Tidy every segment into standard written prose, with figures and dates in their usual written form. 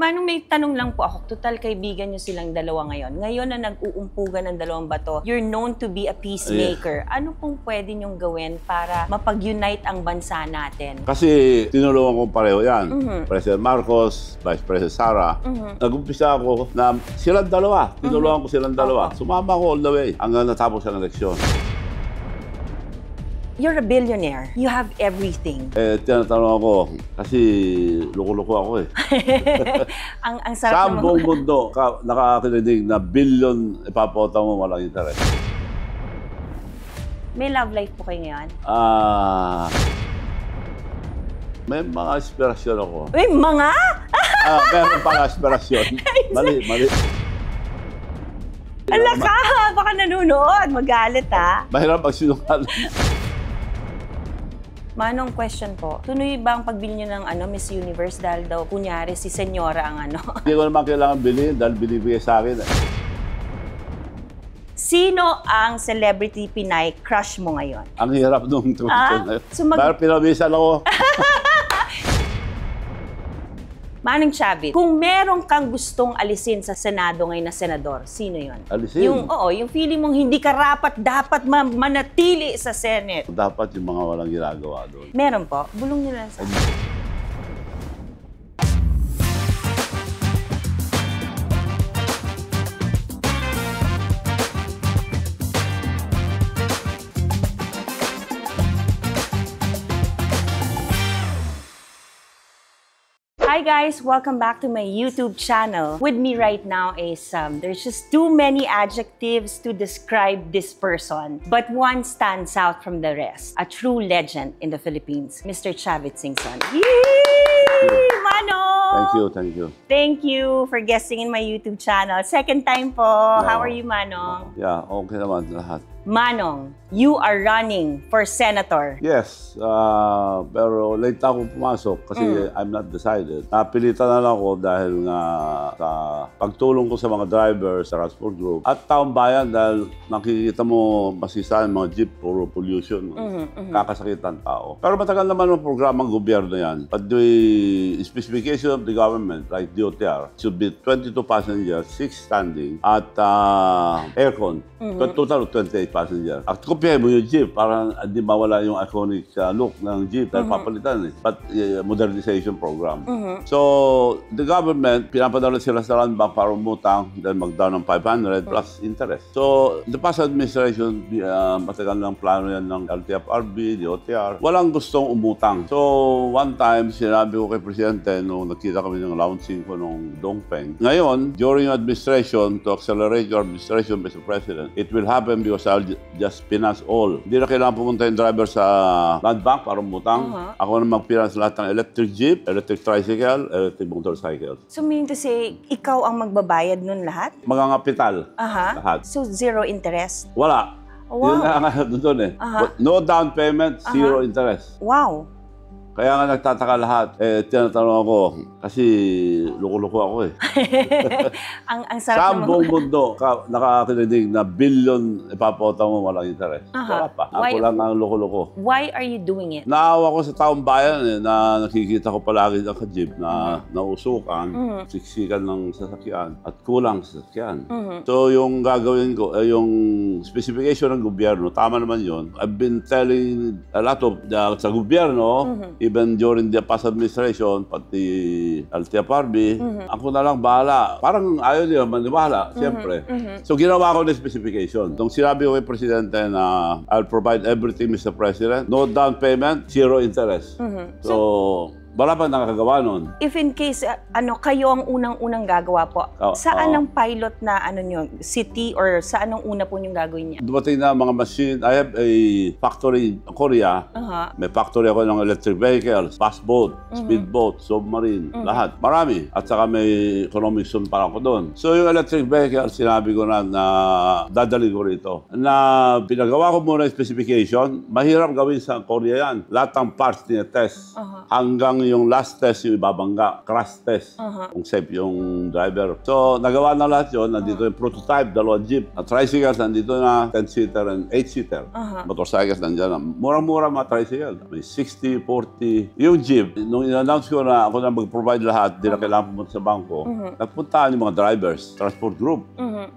Manong, may tanong lang po ako. Total, kaibigan nyo silang dalawa ngayon. Ngayon na nag-uumpugan ng dalawang bato, you're known to be a peacemaker. Yeah. Ano pong pwede nyong gawin para mapag-unite ang bansa natin? Kasi tinulungan ko pareho yan. President Marcos, Vice President Sara. Nag-umpisa ako na silang dalawa. Tinulungan ko silang dalawa. Sumama ko all the way hanggang natapos ang eleksyon. You're a billionaire. You have everything. Tinatanong ako, kasi loko-loko ako eh. ang sarap sa buong mundo, nakakarinig na billion ipapota mo walang interest. May love life po kayo ngayon? May mga aspirasyon ako. May mga? Meron pang aspirasyon. Mali. Ala ka! Baka nanonood. Magalit ha. Mahirap magsinungaling. Manong, question po. Tuloy ba ang pagbili niyo ng Miss Universe dahil daw kunyari si Senyora ang Hindi ko naman kailangan bilhin dahil binibigay sa akin. Sino ang celebrity Pinay crush mo ngayon? Ang hirap nung tuwitin. Pero pinabisan ako. Manong Chavit, kung meron kang gustong alisin sa Senado ngayon na senador, sino yon? Alisin? Yung feeling mong hindi ka dapat manatili sa Senate. Dapat yung mga walang ginagawa doon. Meron po. Bulong nyo lang sa Hi guys! Welcome back to my YouTube channel. With me right now is, there's just too many adjectives to describe this person. But one stands out from the rest. A true legend in the Philippines, Mr. Chavit Singson. Yay! Manong! Thank you. Thank you for guesting in my YouTube channel. Second time po. No. How are you, Manong? Yeah, okay naman lahat. Manong, you are running for senator. Yes, pero late ako pumasok kasi I'm not decided. Napilitan na lang ako dahil nga sa pagtulong ko sa mga drivers sa transport group at taong bayan dahil nakikita mo masisa yung mga jeep, puro pollution, kakasakitan tao. Pero matagal naman ang programang gobyerno yan. But the specification of the government, like DOTR, should be 22 passengers, 6 standing, at aircon. Total of 28 passenger. At kopyahin mo yung jeep para hindi mawala yung iconic look ng jeep dahil papalitan eh. But modernization program. So, the government, pinapadala sila sa land bank para umutang then mag-down ng 500 plus interest. So, the past administration, matagal ng plano yan ng LTFRB, DOTR. Walang gustong umutang. So, one time, sinabi ko kay Presidente nung nakita kami ng launching ko nung Dongpeng. Ngayon, during your administration, to accelerate your administration, Mr. President, it will happen because I'll just finance all. Hindi na kailangan pumunta yung driver sa land bank para umutang. Ako na mag-finance lahat ng electric jeep, electric tricycle, electric motorcycle. So meaning to say, ikaw ang magbabayad nun lahat? Mga kapital. Lahat. So zero interest? Wala. Wow. Yun na nga doon eh. No down payment, zero interest. Wow. Kaya nga nagtataka lahat. Tinatanong ako, kasi loko-loko ako eh. ang sarap sa naman. buong mundo, nakakarinig na billion ipapota mo walang interest. Wala pa. Ako lang ang loko-loko. Why are you doing it? Naawa ko sa taong bayan eh, na nakikita ko palagi ng ka-jeep na nausukan, siksikan ng sasakyan at kulang sa sasakyan. So yung gagawin ko, yung specification ng gobyerno, tama naman yun. I've been telling a lot of sa gobyerno, even during the past administration, pati LTFRB, ako na lang bahala. Parang ayaw niya maniwala, siyempre. So ginawa ko na specification. Nung sinabi ko kay Presidente na I'll provide everything, Mr. President, no down payment, zero interest. So wala pa nakakagawa nun. If in case, kayo ang unang-unang gagawa po, saan ang pilot na nyo, city or saan ang una po yung gagawin niya? Dumating na mga machine. I have a factory in Korea. May factory ako ng electric vehicles, fast boat, speed boat, submarine, lahat. Marami. At saka may economic zone para ako doon. So yung electric vehicle, sinabi ko na dadali ko rito. Na pinagawa ko muna yung specification, mahirap gawin sa Korea yan. Lahat ng parts niya test. Hanggang yung last test yung ibabangga, crash test, kung safe yung driver. So, nagawa na lahat yun. Nandito yung prototype, 2 jeep. At tricycles, nandito na 10-seater and 8-seater. Motorcycles, nandiyan na. Murang-mura mga tricycle. May 60, 40. Yung jeep, nung in-announce ko na ako na mag-provide lahat, di na kailangan pumunta sa bangko, nagpuntaan yung mga drivers, transport group,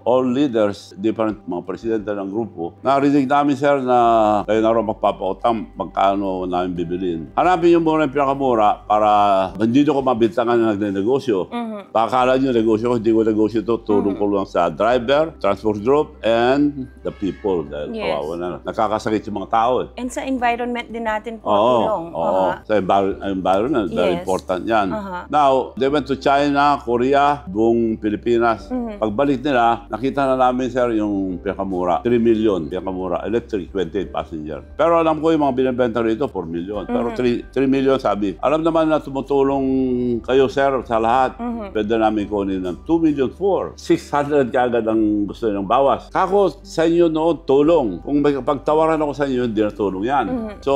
all leaders, different mga presidente ng grupo. Narinig namin, sir, na kayo na rin magpapautang magkano namin bibilin. Hanapin yung muna yung pinakamura para hindi ko mabintangan na nagne-negosyo. Pakakala nyo negosyo ko, hindi ko negosyo ito. Tulong ko lang sa driver, transport group, and the people. Dahil kawawa na. Nakakasakit yung mga tao. And sa environment din natin po. Oo. Sa environment, very important yan. Now, they went to China, Korea, buong Pilipinas. Pagbalik nila, nakita na namin, sir, yung pinakamura. 3 million, pinakamura. Electric, 28 passenger. Pero alam ko yung mga binibenta rito, 4 million. Pero 3 million, sabi. Alam naman na tumutulong kayo, sir, sa lahat. Pwede namin kunin ng 2 million 4. 600 kaagad ang gusto nilang bawas. Kako, sa inyo noon, tulong. Kung may pagtawaran ako sa inyo, hindi na tulong yan. So,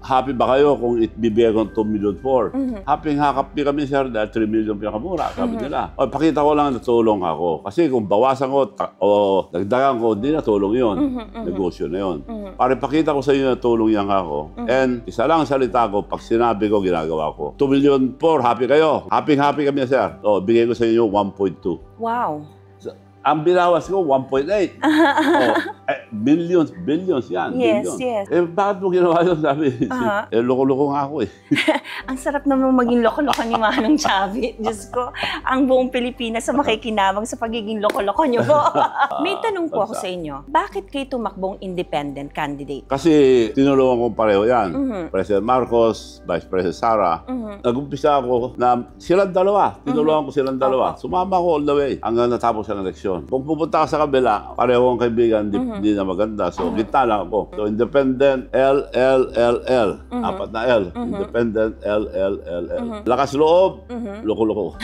happy ba kayo kung ibibigay ko ng 2 million 4? Happy kami, sir, dahil 3 million pinakamura. Sabi nila. O, pakita ko lang na tulong ako. Kasi kung bawasan ko o dagdagan ko, hindi na tulong yun. Negosyo na yun. Para pakita ko sa inyo na tulong yan ako. And isa lang ang salita ko, pag sinabi ko, ginagawa ko. 2 million 4, happy kayo. Happy kami, sir. O, bigay ko sa inyo 1.2. Wow. Ang binawas ko, 1.8. Billions yan. Yes, billion. yes. Bakit mo ginawa yun? Sabi, loko-loko nga ako eh. Ang sarap naman maging loko-loko ni Manong Chavit. Diyos ko, ang buong Pilipinas sa makikinabang sa pagiging loko-loko niyo po. May tanong po ako sa inyo. Bakit kayo tumakbong independent candidate? Kasi tinulungan ko pareho yan. President Marcos, Vice President Sara. Nag-umpisa ako na silang dalawa. Tinulungan ko silang dalawa. Sumama ko all the way hanggang natapos ang eleksyon. Kung pupunta ka sa kabila, pareho ang kaibigan, hindi na maganda. So, gitna lang ako. So, independent, L. Apat na L. Independent, L. Lakas loob, loko-loko.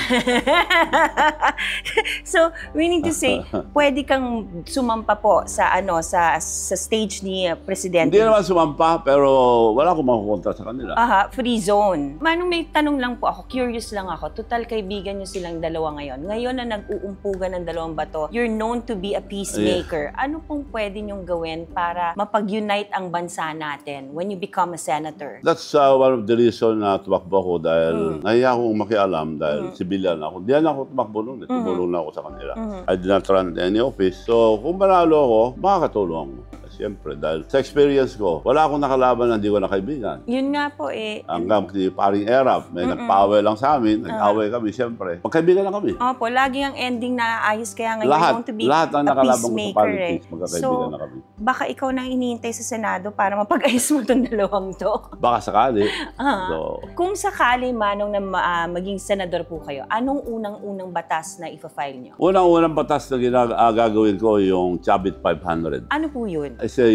So, meaning to say, pwede kang sumampa po sa sa stage ni Presidente. Hindi naman sumampa, pero wala akong makukontra sa kanila. Free zone. Manong, may tanong lang po ako, curious lang ako. Total, kaibigan nyo silang dalawa ngayon. Ngayon na nag-uumpugan ng dalawang bato, you're known to be a peacemaker. Ano pong pwede nyong gawin para mapag-unite ang bansa natin when you become a senator? That's one of the reason na tumakbo ako dahil nahiya akong makialam dahil civilian ako. Diyan ako tumakbo noon. Tumulong na ako sa kanila. I did not run any office. So, kung manalo ako, makakatulong ako. Siyempre, dahil sa experience ko, wala akong nakalaban na hindi ko nakaibigan. Yun nga po eh. Hanggang paring Erap, may nagpa-away lang sa amin, nag-away kami, siyempre. Magkaibigan lang kami. Opo, lagi ang ending na ayos kaya ngayon Lahat, going to be lahat ang a nakalaban ko sa peacemaker politics, magkakaibigan na kami. Baka ikaw na hinihintay sa Senado para mapag-ayos mo itong dalawang to. Baka sakali. So, kung sakali, Manong, na maging senador po kayo, anong unang-unang batas na ipa-file nyo? Unang-unang batas na gagawin ko yung Chavit 500. Ano po yun? It's a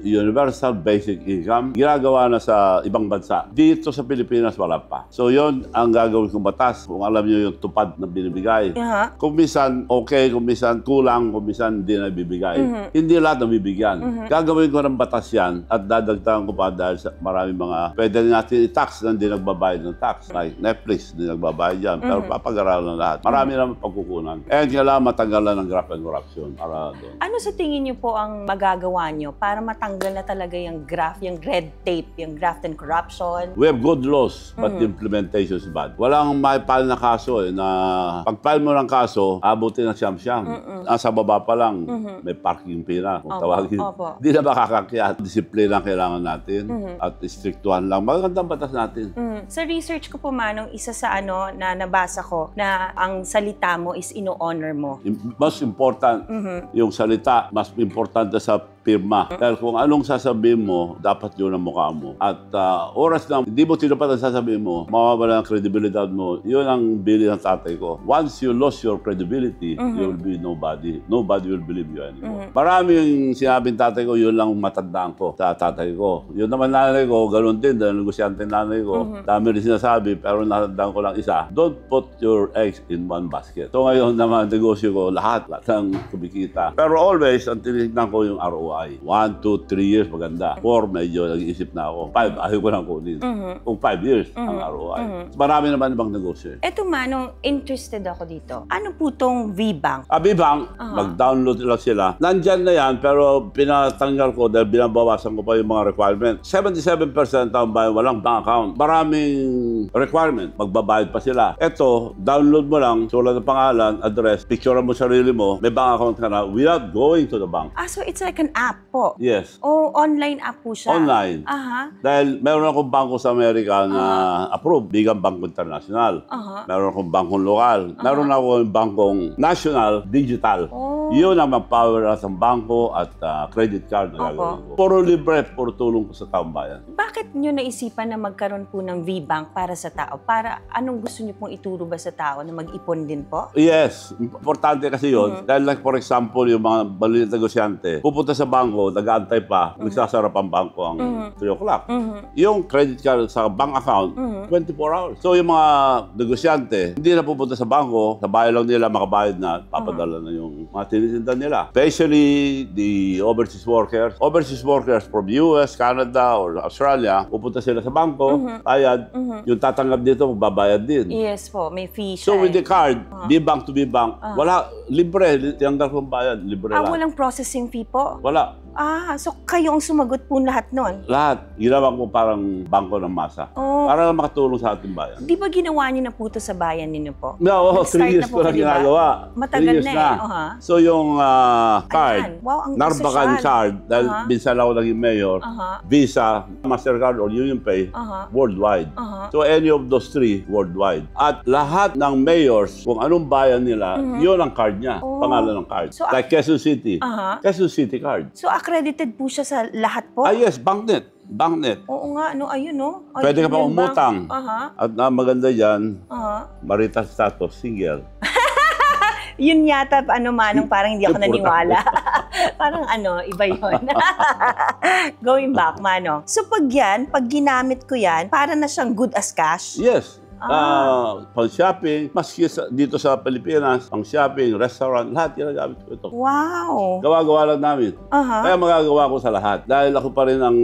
universal basic income. Ginagawa na sa ibang bansa. Dito sa Pilipinas, wala pa. So, yon ang gagawin kong batas. Kung alam nyo yung tupad na binibigay. Kung minsan, okay. Kung minsan, kulang. Kung minsan, hindi na ibibigay. Hindi lahat na bibigyan. Gagawin ko ng batas yan at dadagdagan ko pa dahil sa maraming mga pwede natin i-tax na hindi nagbabayad ng tax. Like Netflix, hindi nagbabayad yan. Pero papag-aralan lahat. Marami naman pagkukunan. And kailangan matanggalan ng graft and corruption. Para doon. Ano sa tingin nyo po ang magagawa nyo para matanggal na talaga yung graft, yung red tape, yung graft and corruption? We have good laws, but the implementation is bad. Walang maipal na kaso na pag-file mo ng kaso, abutin ng siyam-siyam. Nasa baba pa lang, may parking pina. Kung tawagin, hindi na makakakyat. Disiplina ang kailangan natin at istriktuhan lang. Magandang batas natin. Sa research ko po, Manong, isa sa na nabasa ko na ang salita mo is ino-honor mo. Mas important yung salita, mas importante sa pirma. Dahil kung anong sasabihin mo, dapat yun ang mukha mo. At oras na hindi mo tinupad ang sasabihin mo, mawawala ang kredibilidad mo. Yun ang bili ng tatay ko. Once you lost your credibility, you will be nobody. Nobody will believe you anymore. Marami yung sinabing tatay ko, yun lang matandaan ko sa tatay ko. Yun naman nanay ko, ganun din. Dahil negosyante nanay ko, dami rin sinasabi, pero natandaan ko lang isa. Don't put your eggs in one basket. So ngayon naman, negosyo ko, lahat ng kumikita. Pero always, ang tinignan ko yung ROI. ROI. 1, 2, 3 years maganda. 4, medyo nag-iisip na ako. 5, ayaw ko lang kunin. Kung 5 years ang ROI. Marami naman ibang negosyo. Eto Manong, interested ako dito. Ano po tong VBank? Bbank, mag-download lang sila. Nandyan na yan, pero pinatanggal ko dahil binabawasan ko pa yung mga requirement. 77% ng bayan walang bank account. Maraming requirement. Magbabayad pa sila. Eto, download mo lang, sulat ng pangalan, address, picture mo sarili mo, may bank account ka na without going to the bank. So it's like an app po? Yes. O online app po siya? Online. Dahil meron akong bangko sa Amerika na approved, Bigang Bangko International. Meron akong bangkong lokal. Meron akong bangkong national, digital. Yun ang mag-power ng bangko at credit card na gagawin ko. Puro libre, puro tulong ko sa taong bayan. Bakit nyo naisipan na magkaroon po ng VBank para sa tao? Para anong gusto nyo pong ituro ba sa tao na mag-ipon din po? Yes. Importante kasi yun. Dahil like for example, yung mga maliit na negosyante, pupunta sa bangko, nag-aantay pa, nagsasarap ang bangko ang 3 o'clock. Yung credit card sa bank account, 24 hours. So yung mga negosyante, hindi na pupunta sa bangko, sa bahay lang nila makabayad na, papadala na yung mga tinitinda nila. Especially the overseas workers from US, Canada, or Australia, pupunta sila sa bangko, bayad, yung tatanggap dito, magbabayad din. Yes po, may fee siya. So with the card, B-Bank to B-Bank, wala, libre, tiyanggal kong bayad, libre lang. Walang processing fee po? Wala. So kayo ang sumagot po lahat nun? Lahat. Ginawa ko parang bangko ng masa. Para makatulong sa ating bayan. Di ba ginawa niyo na po ito sa bayan ninyo po? No, 3 years ko na ginagawa. Matagal na eh. So yung card, wow, ang Narbacan social. card, dahil minsan ako naging mayor, Visa, Mastercard, or UnionPay, worldwide. So any of those 3, worldwide. At lahat ng mayors, kung anong bayan nila, yun ang card niya, pangalan ng card. So, like Quezon City, Quezon City card. So accredited po siya sa lahat po? Yes, Banknet. Oo nga, ayun Ay, Pwede ka pa umutang. At maganda yan, marital status, single. Yun yata, Manong, parang hindi ako naniwala. Parang iba yun. Going back, Manong. So pag ginamit ko yan, para na siyang good as cash? Yes. Pang-shopping, maski dito sa Pilipinas, pang-shopping, restaurant, lahat ginagamit ko ito. Wow! Gawa-gawa lang namin. Kaya magagawa ko sa lahat. Dahil ako pa rin ang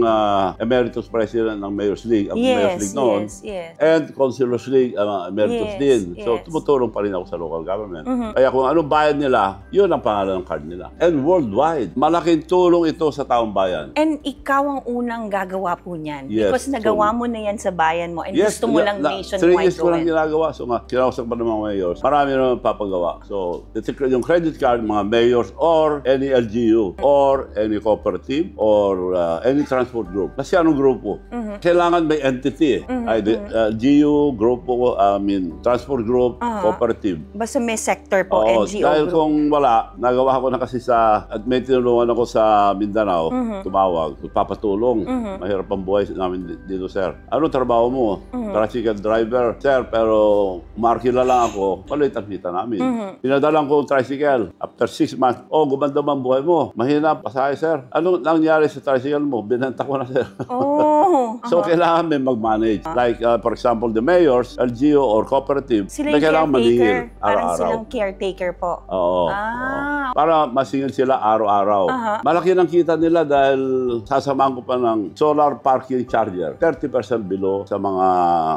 Emeritus President ng Mayor's League, ang Mayor's League noon. And Councilor's League, Emeritus din. So tumutulong pa rin ako sa local government. Kaya kung anong bayan nila, yun ang pangalan ng card nila. And worldwide, malaking tulong ito sa taong bayan. And ikaw ang unang gagawa po niyan. Because nagawa mo na yan sa bayan mo and gusto mo lang nationwide. Yes, ko lang ginagawa. So nga, kinausap pa ng mga mayors. Marami naman papagawa. So, yung credit card, mga mayors or any LGU or any cooperative or any transport group. Kasi anong grupo? Kailangan may entity. LGU, grupo, transport group, cooperative. Basta may sector po, NGO dahil group. kung wala, nagawa ko na kasi at may tinulungan ako sa Mindanao, tumawag, papatulong. Mahirap ang buhay namin dito, sir. Ano trabaho mo? Tricycle driver. Sir, pero markila lang ako, maliit ang kita namin. Pinadalang ko yung tricycle. After 6 months, gumanda man buhay mo. Mahina, pasahe, sir. Ano nangyari sa tricycle mo? Binenta ko na, sir. So, kailangan may mag-manage. Like, for example, the mayors, LGU, or cooperative, sila yung kailangan maningil caretaker. Parang araw-araw. silang caretaker po. Oo. Para masingil sila araw-araw. Malaki ng kita nila dahil sasamahan ko pa ng solar parking charger. 30% below sa mga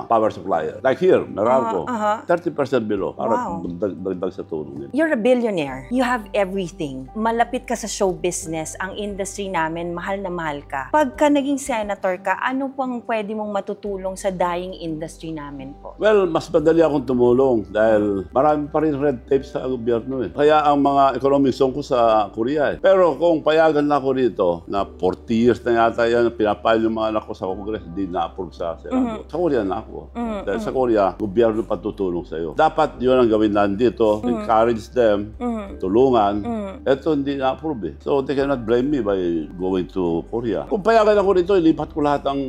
power supplier. Like here, Meralco, 30% below para dagdag sa tulong nila. You're a billionaire. You have everything. Malapit ka sa show business. Ang industry namin, mahal na mahal ka. Pagka naging senator ka, ano pang pwede mong matutulong sa dying industry namin po? Well, mas madali akong tumulong dahil marami pa rin red tape sa gobyerno eh. Kaya ang mga economic zone ko sa Korea eh. Pero kung payagan na ako rito, na 40 years na yata yan, pinapile yung mga anak ko sa Congress, hindi na-approve sa Senado. Sa Korea na ako. Dahil sa Korea, gobyerno patutulong sa iyo. Dapat yun ang gawin lang dito. Encourage them, tulungan. Ito hindi na-approve eh. So they cannot blame me by going to Korea. Kung payagan ako rito, ilipat ko lahat ang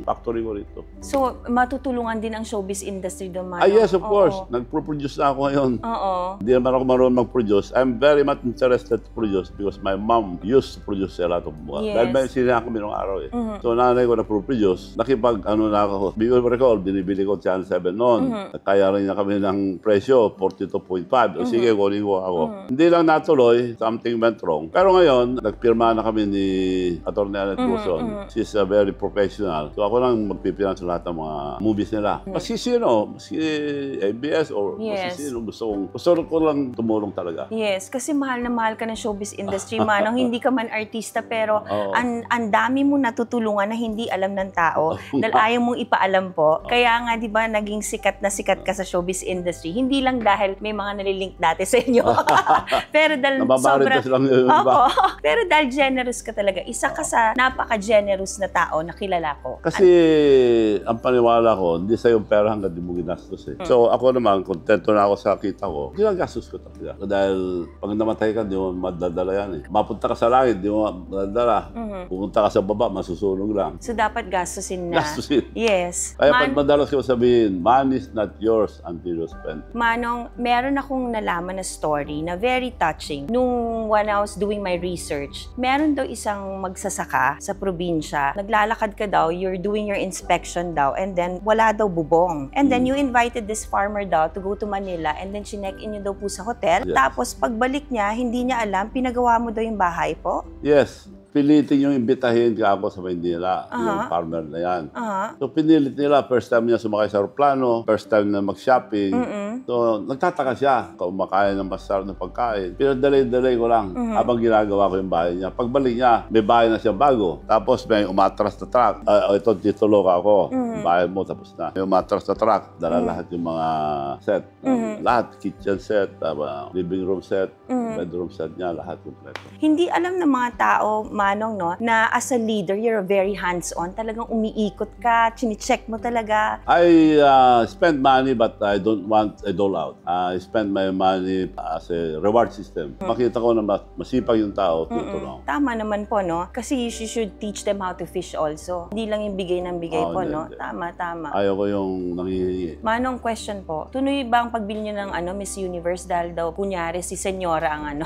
factory ko rito. So, matutulungan din ang showbiz industry doon, Manong? Yes, of course. Oo. Nagpo-produce na ako ngayon. Oo. Hindi naman ako marunong mag-produce. I'm very much interested to produce because my mom used to produce a lot of mga. Yes. Dahil may sinihan kami nung araw eh. So nanay ko na-produce. Nakipag-ano na ako. Because recall, binibili ko Channel 7 noon. Kaya rin niya kami ng presyo, 42.5. O sige, kunin ko ako. Hindi lang natuloy, something went wrong. Pero ngayon, nagpirma na kami ni Atty. Annette Guzon. She's very professional. So ako lang magpipirma sa lahat ng mga movies nila. Maski sino, maski ABS or Yes. maski sino, gusto ko lang tumulong talaga. Yes, kasi mahal na mahal ka ng showbiz industry, Manong. Hindi ka man artista, pero ang dami mo natutulungan na hindi alam ng tao dahil ayaw mong ipaalam po. Kaya nga, di ba, naging sikat na sikat ka sa showbiz industry. Hindi lang dahil may mga nalilink dati sa inyo. Pero dahil Nababaritas lang yung iba. Opo. Pero dahil generous ka talaga. Isa ka sa napaka-generous na tao na kilala ko. Kasi ang paniwala ko, hindi sa yung pera hanggang di mo ginastos eh. So ako naman, kontento na ako sa kita ko, ginagastos ko talaga. Dahil pag namatay ka, di mo madadala yan eh. Mapunta ka sa langit, di mo madadala. Pupunta ka sa baba, masusunog lang. So dapat gastusin na. Gastusin. Yes. Kaya pag madalas ko sabihin, money is not yours until you spend it. Manong, meron akong nalaman na story na very touching. Nung when I was doing my research, meron daw isang magsasaka sa probinsya. Naglalakad ka daw, you're doing your inspection daw, and then wala daw bubong. And then you invited this farmer daw to go to Manila, and then chinek-in niyo daw po sa hotel. Yes. Tapos pagbalik niya, hindi niya alam, pinagawa mo daw yung bahay po. Yes. Pilitin yung imbitahin ka ako sa Maynila, yung farmer na yan. So pinilit nila, first time niya sumakay sa aeroplano, first time na mag-shopping. So nagtataka siya, kumakain ng masarap na pagkain. Pinadalay-dalay ko lang habang ginagawa ko yung bahay niya. Pagbalik niya, may bahay na siya bago. Tapos may umatras na truck. Ito, dito loka ako. Bahay mo, tapos na. May umatras na truck, dala lahat yung mga set. Lahat, kitchen set, living room set, bedroom set niya, lahat kompleto. Hindi alam ng mga tao, Manong, no, na as a leader, you're very hands-on. Talagang umiikot ka, chine-check mo talaga. I spend money but I don't want a dole out. I spend my money as a reward system. Makita ko na masipag yung tao, tutulong. Tama naman po, no? Kasi you should teach them how to fish also. Hindi lang yung bigay ng bigay po, no? Hindi. Tama. Ayaw ko yung nangihingi. Manong, question po. Tuloy ba ang pagbili niyo ng Miss Universe dahil daw, kunyari, si Senyora ang ang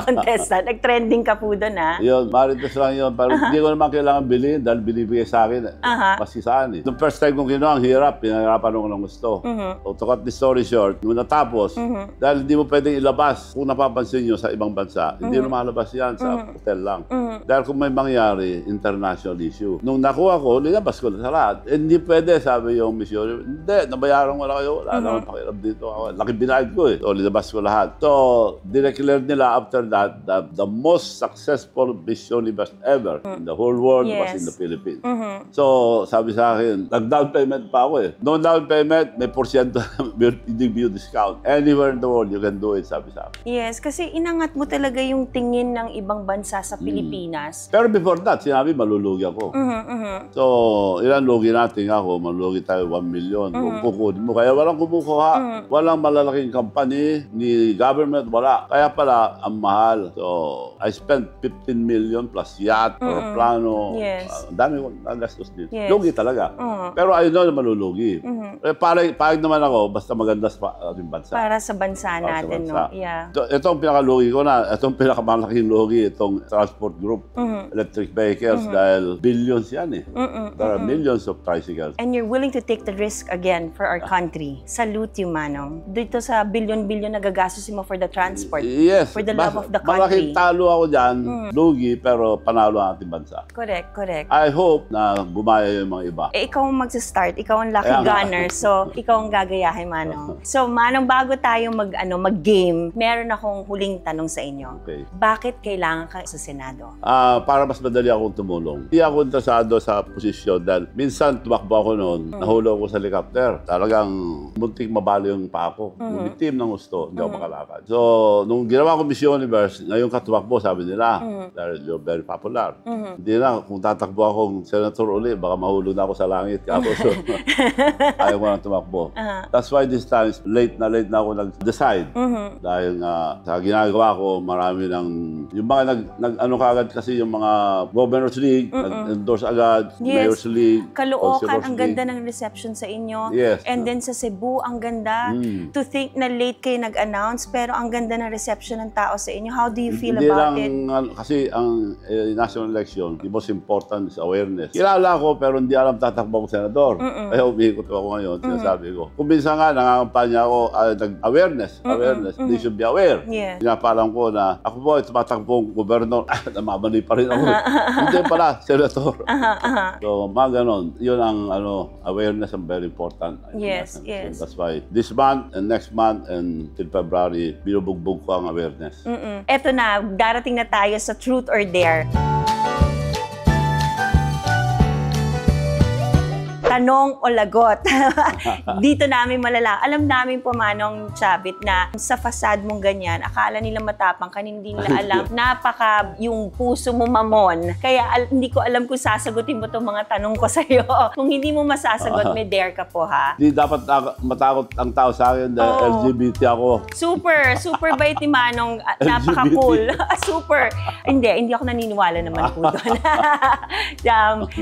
contestant? Nag-trending ka po doon, ha? Yun, marites lang yun. Pero hindi ko naman kailangan bilhin dahil binibigay sa akin. Maski saan eh. Nung first time kong kinuha, ang hirap. Pinahirapan ako ng gusto. So, to cut the story short, nung natapos, dahil hindi mo pwedeng ilabas, kung napapansin nyo sa ibang bansa, hindi lumalabas yan sa hotel lang. Dahil kung may mangyari, international issue. Nung nakuha ko, nilabas ko na sa lahat. Hindi pwede, sabi yung Miss Universe. Hindi, nabayaran ko na kayo. Wala naman pakialam dito. Laki binayad ko eh. So, nilabas ko lahat. So, dineclare nila after that, the most successful Miss Universe ever in the whole world was in the Philippines. So, sabi sa akin, nag-down payment pa ako eh. No down payment, may porsyento view discount. Anywhere in the world, you can do it, sabi sa akin. Yes, kasi inangat mo talaga yung tingin ng ibang bansa sa Pilipinas. Pero before that, sinabi, malulugi ako. So, ilan lugi natin ako? Malulugi tayo 1 million. Kung kukunin mo. Kaya walang kumukuha. Walang malalaking company, ni government, wala. Kaya pala, ang mahal. So, I spent 15 million plus yacht, aeroplano. Yes. Dami ko nagastos dito. Yes. Lugi talaga. Pero I know na malulugi. Pahig naman ako, basta maganda sa ating bansa. Para sa bansa natin, no? Yeah. So, itong pinakalugi ko na, itong pinakamalaking lugi, itong transport group, electric vehicles, dahil billions yan eh. There are millions of tricycles. And you're willing to take the risk again for our country. Salute you, Manong. Dito sa billion-billion na gagastusin mo for the transport. Yes. For the love of the Malaking country. talo ako dyan, lugi, pero panalo ang ating bansa. Correct. I hope na gumaya yung mga iba. Ikaw ang magsa-start. Ikaw ang lucky Kaya nga. gunner. So, ikaw ang gagayahin, Manong. So, Manong, bago tayo mag-game, meron akong huling tanong sa inyo. Okay. Bakit kailangan ka sa Senado? Para mas madali akong tumulong. Hindi ako interesado sa posisyon dahil minsan tumakbo ako noon, nahulog ako sa helicopter. Talagang muntik mabalo yung paa ko. Umitim ng gusto, hindi ako makalakad. So, nung ginawa ko Miss Universe, ngayon katumakbo, sabi nila, dahil you're very popular. Hindi na, kung tatakbo akong senator uli, baka mahulog na ako sa langit. So, ayaw ko na tumakbo. That's why this time, late na ako nag-decide. Dahil nga sa ginagawa ko, marami ng, yung mga ano kagad kasi yung mga Governors League, nag-endorse agad, Mayor's League, Caloocan, ang ganda ng reception sa inyo. Yes. And then sa Cebu, ang ganda. To think na late kayo nag-announce, pero ang ganda ng reception ng tao sa inyo. How do you feel about it? Kasi ang national election, the most important is awareness. Kilala ko, pero hindi alam tatakbo ko senador. Kaya umiikot ako ngayon, sinasabi ko. Kung minsan nga, nangangampanya ako, awareness, they should be aware. Yeah. Pinapalam ko na, ako po, tumatakbong gobernador, namamani pa rin ako. Hindi pala, senator. So, mga ganon. Yun ang awareness ang very important. Yes, So, yes. that's why this month and next month and till February, binubugbog ko ang awareness. Eto na, darating na tayo sa Truth or Dare. Tanong o lagot. Dito namin malala. Alam namin po, Manong Chavit, na sa fasad mong ganyan, akala nila matapang ka, hindi nila alam. Napaka yung puso mo mamon. Kaya hindi ko alam kung sasagutin mo itong mga tanong ko sa'yo. Kung hindi mo masasagot, may dare ka po, ha? Hindi dapat matakot ang tao sa akin dahil LGBT ako. Super bait ni Manong. Napaka-cool. Super. Hindi ako naniniwala naman po doon.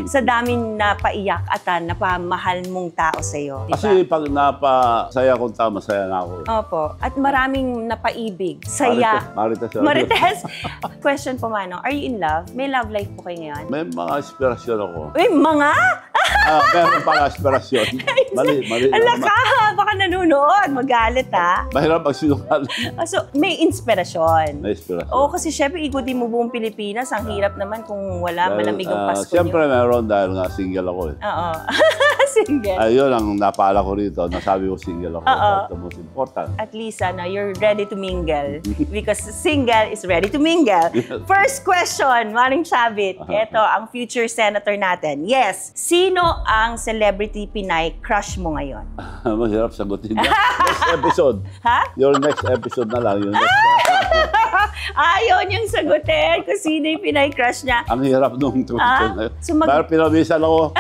Sa daming napaiyak at napamahal mong tao sa'yo. Diba? Kasi pag napasaya kong tao, masaya na ako. Opo. At maraming napaibig. Saya. Marites. Question po, Manong. Are you in love? May love life po kayo ngayon? May mga inspirasyon ako. May mga? Meron pala inspirasyon. Mali. Ala ka! Baka nanonood. Magalit, ha? Mahirap magsinungaling. So, may inspirasyon. May inspirasyon. Oo, kasi syempre, ikutin mo buong Pilipinas. Ang hirap naman kung wala malamig ang Pasko niyo. Siyempre, meron dahil nga single ako eh. Oo. Single. Ayun ang napala ko rito. Nasabi ko single ako. That's the most important. At least, you're ready to mingle. Because single is ready to mingle. First question, Maring Chavit. Ito, ang future senator natin. Yes. Sino ang celebrity Pinay crush mo ngayon? Mahirap sagutin yan. Next episode. Ha? Your next episode na lang. Ayaw niyang sagutin kung sino yung Pinay crush niya. Ang hirap nung question na yun. So Pero pinawisan ako.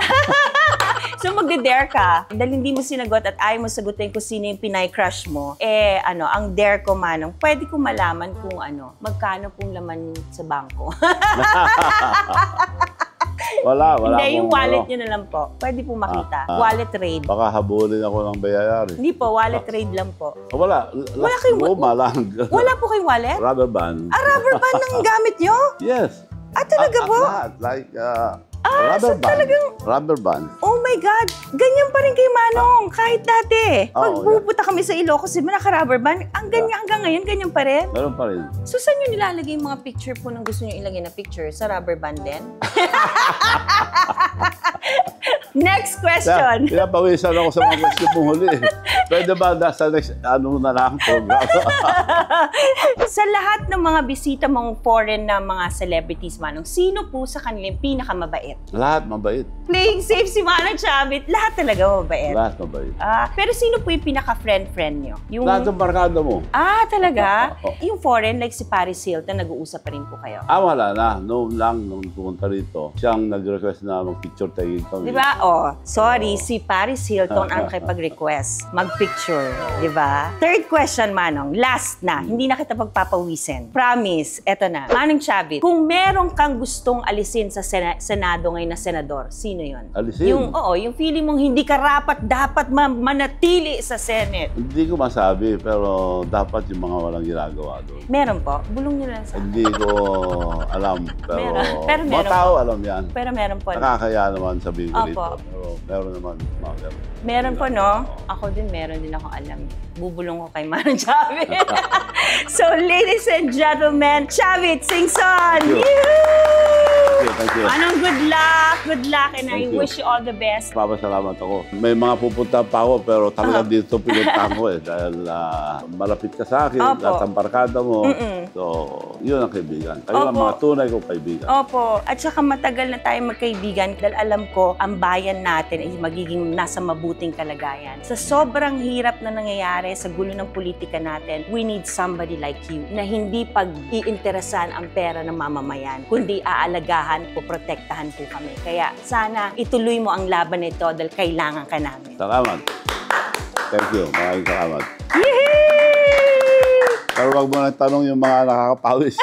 So magde-dare ka, dahil hindi mo sinagot at ayaw mo sagutin kung sino yung Pinay crush mo, ang dare ko, Manong, pwede ko malaman kung magkano pong laman sa bangko. Wala. Hindi, yung wallet nyo na lang po. Pwede po makita. Wallet raid. Baka habulin ako ng bayayari. Hindi po, wallet raid lang po. Wala. Wala kayong Wala po kayong wallet? Rubber band. Rubber band ang gamit nyo? Yes. Talaga po? Like, so rubber band. talagang... Rubber band. Oh my God! Ganyan pa rin kay Manong, kahit dati. Pag pupunta kami sa Ilocos, naka-rubber band, ang ganyan hanggang ngayon, ganyan pa rin. Meron pa rin. So, saan nyo nilalagay yung mga picture po nang gusto nyo ilagay na picture? Sa rubber band din? Next question. Pinapawisan ako sa mga question mong huli. Pwede ba nasa next, na lang program? Sa lahat ng mga bisita mong foreign na mga celebrities, Manong, sino po sa kanila yung pinakamabait? Lahat mabait. Playing safe si Manong Chavit, lahat talaga mabait. Lahat mabait. Pero sino po yung pinaka-friend nyo? Yung... Lahat ng barkada mo. Talaga? Yung foreign, like si Paris Hilton, nag-uusap pa rin po kayo? Wala na. Noon lang, nung pumunta rito, siyang nag-request na mag-picture taking kami. Di ba? Sorry, si Paris Hilton ang nakipag-request. Mag-picture. Di ba? Third question, Manong. Last na. Hindi na kita pagpapawisin. Promise. Eto na. Manong Chavit, kung meron kang gustong alisin sa Senado ngayon na senador, sino yun? Alisin? Yung feeling mong hindi ka dapat manatili sa Senate. Hindi ko masabi, pero dapat yung mga walang ginagawa doon. Meron po? Bulong nyo lang sa akin. Hindi ko alam, pero meron mga tao alam yan. Pero meron po. Nakakaya naman sabihin ko dito. Opo. Pero meron naman mga ganun. Meron po, no? Ako din, meron din ako alam. Bubulong ko kay Manong Chavit. So, ladies and gentlemen, Chavit Singson! Thank you. Anong good luck? Good luck and I wish you all the best. Papasalamat ako. May mga pupunta pa ako pero talaga dito pinuntahan ko dahil malapit ka sa akin, lahat ang barkada mo. So, yun ang kaibigan. Kayo ang mga tunay kong kaibigan. Opo. At saka matagal na tayo magkaibigan dahil alam ko ang bayan natin ay magiging nasa mabuting kalagayan. Sa sobrang hirap na nangyayari sa gulo ng politika natin, we need somebody like you na hindi pag-iinteresan ang pera ng mamamayan, kundi aalagaan po, protektahan po kami. Kaya sana ituloy mo ang laban nito dahil kailangan ka namin. Salamat. Thank you. Maraming salamat. Yehey! Pero wag mo nang tanong yung mga nakakapawis.